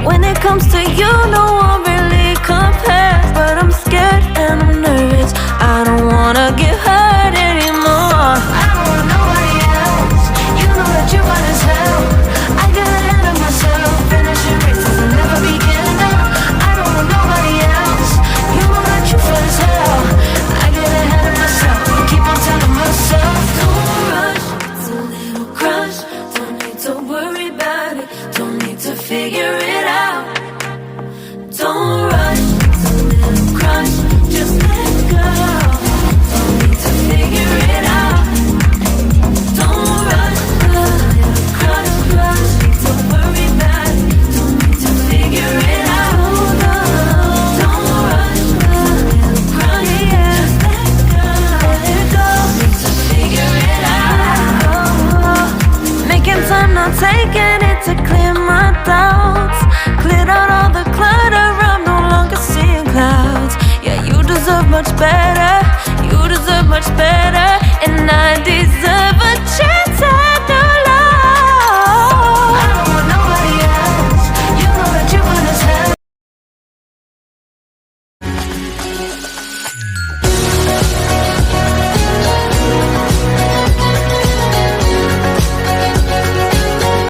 When it comes to you, no one really compares. But I'm scared and I'm nervous. I don't wanna get hurt anymore. I don't want nobody else. You know that you fine as hell. I get ahead of myself. Finishing races and never begin now. I don't want nobody else. You know that you fine as hell. I get ahead of myself. Keep on telling myself, don't rush. It's a little crush. Don't need to worry about it. Don't need to figure it out. Don't rush. It's a little crush. Just let go. Don't need to figure it out. Don't rush. A little crush. Don't need to worry about it. Don't need to figure it out. Don't rush. A little crush. Just let go. Let go. Need to figure it out. Making time, not taking it to clear my doubts. Cleared out all the clutter, I'm no longer seeing clouds. Yeah, you deserve much better. You deserve much better. And I deserve a chance.